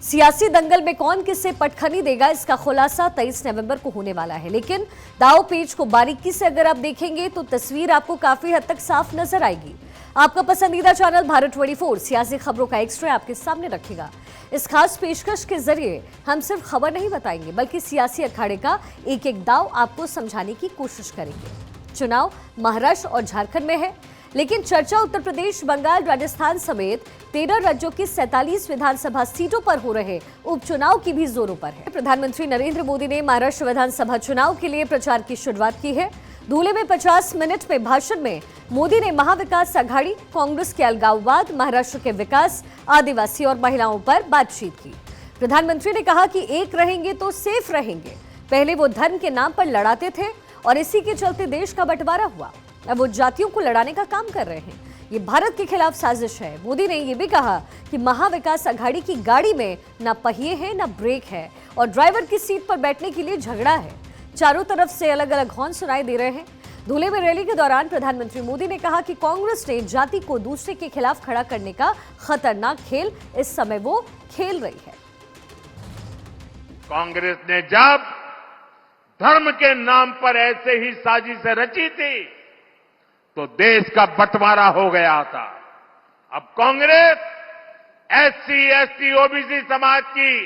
सियासी दंगल में कौन किसे पटखनी देगा, इसका खुलासा 23 नवंबर को होने वाला है। लेकिन दाव पेच को बारीकी से अगर आप देखेंगे तो तस्वीर आपको काफी हद तक साफ नजर आएगी। आपका पसंदीदा चैनल भारत 24 सियासी खबरों का एक्स्ट्रा आपके सामने रखेगा। इस खास पेशकश के जरिए हम सिर्फ खबर नहीं बताएंगे, बल्कि सियासी अखाड़े का एक एक दाव आपको समझाने की कोशिश करेंगे। चुनाव महाराष्ट्र और झारखंड में है, लेकिन चर्चा उत्तर प्रदेश, बंगाल, राजस्थान समेत 13 राज्यों की 47 विधानसभा सीटों पर हो रहे उपचुनाव की भी जोरों पर है। प्रधानमंत्री नरेंद्र मोदी ने महाराष्ट्र विधानसभा चुनाव के लिए प्रचार की शुरुआत की है। धूले में 50 मिनट में भाषण में मोदी ने महाविकास आघाड़ी, कांग्रेस के अलगाववाद, महाराष्ट्र के विकास, आदिवासी और महिलाओं पर बातचीत की। प्रधानमंत्री ने कहा कि एक रहेंगे तो सेफ रहेंगे। पहले वो धर्म के नाम पर लड़ाते थे और इसी के चलते देश का बंटवारा हुआ। अब वो जातियों को लड़ाने का काम कर रहे हैं। ये भारत के खिलाफ साजिश है। मोदी ने ये भी कहा कि महाविकास आघाड़ी की गाड़ी में न पहिए हैं न ब्रेक है और ड्राइवर की सीट पर बैठने के लिए झगड़ा है। चारों तरफ से अलग अलग हॉर्न सुनाई दे रहे हैं। धुले में रैली के दौरान प्रधानमंत्री मोदी ने कहा कि कांग्रेस ने जाति को दूसरे के खिलाफ खड़ा करने का खतरनाक खेल इस समय वो खेल रही है। कांग्रेस ने जब धर्म के नाम पर ऐसे ही साजिशें रची थी तो देश का बंटवारा हो गया था। अब कांग्रेस एससी, एसटी, ओबीसी समाज की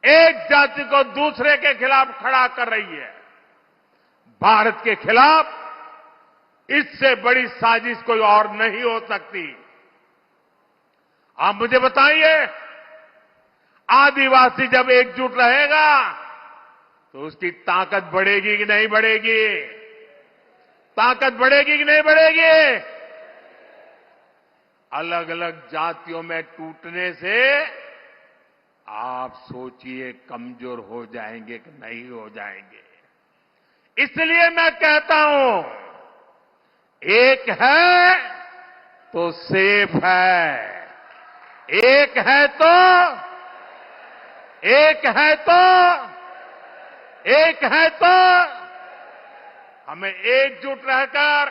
एक जाति को दूसरे के खिलाफ खड़ा कर रही है। भारत के खिलाफ इससे बड़ी साजिश कोई और नहीं हो सकती। आप मुझे बताइए, आदिवासी जब एकजुट रहेगा तो उसकी ताकत बढ़ेगी कि नहीं बढ़ेगी? ताकत बढ़ेगी कि नहीं बढ़ेगी? अलग अलग जातियों में टूटने से आप सोचिए कमजोर हो जाएंगे कि नहीं हो जाएंगे। इसलिए मैं कहता हूं, एक है तो सेफ है, एक है तो हमें एकजुट रहकर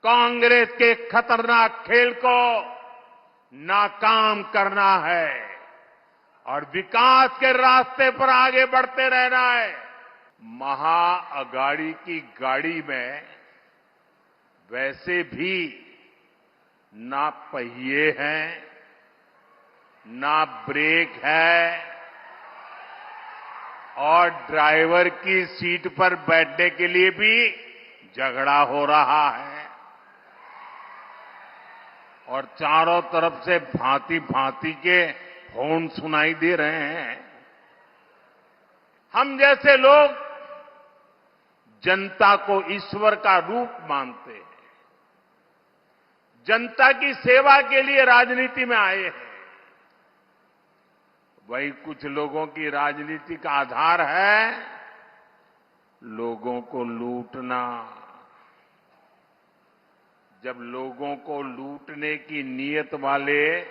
कांग्रेस के खतरनाक खेल को नाकाम करना है और विकास के रास्ते पर आगे बढ़ते रहना है। महाअघाड़ी की गाड़ी में वैसे भी ना पहिए हैं, ना ब्रेक है और ड्राइवर की सीट पर बैठने के लिए भी झगड़ा हो रहा है और चारों तरफ से भांति भांति के हॉर्न सुनाई दे रहे हैं। हम जैसे लोग जनता को ईश्वर का रूप मानते हैं, जनता की सेवा के लिए राजनीति में आए हैं। वही कुछ लोगों की राजनीति का आधार है लोगों को लूटना। जब लोगों को लूटने की नीयत वाले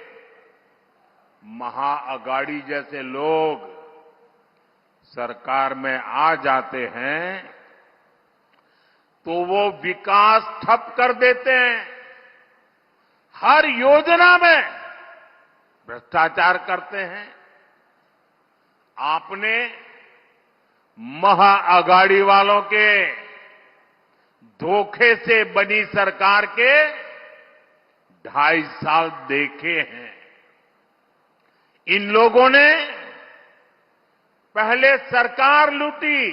महाअघाड़ी जैसे लोग सरकार में आ जाते हैं तो वो विकास ठप कर देते हैं। हर योजना में भ्रष्टाचार करते हैं। आपने महाअघाड़ी वालों के धोखे से बनी सरकार के 2.5 साल देखे हैं। इन लोगों ने पहले सरकार लूटी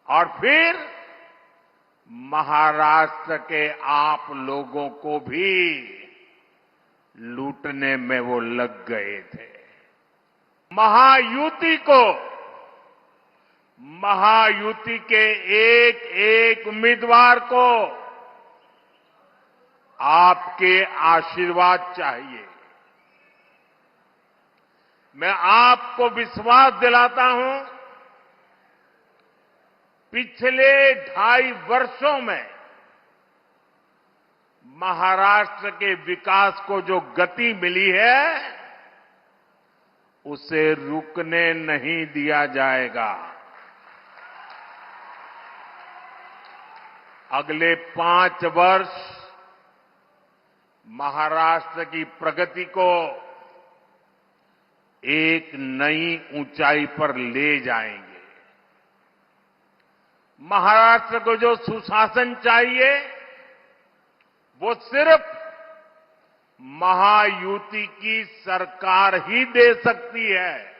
और फिर महाराष्ट्र के आप लोगों को भी लूटने में वो लग गए थे। महायुति के एक एक उम्मीदवार को आपके आशीर्वाद चाहिए। मैं आपको विश्वास दिलाता हूं, पिछले 2.5 वर्षों में महाराष्ट्र के विकास को जो गति मिली है उसे रुकने नहीं दिया जाएगा। अगले 5 वर्ष महाराष्ट्र की प्रगति को एक नई ऊंचाई पर ले जाएंगे। महाराष्ट्र को जो सुशासन चाहिए वो सिर्फ महायुति की सरकार ही दे सकती है।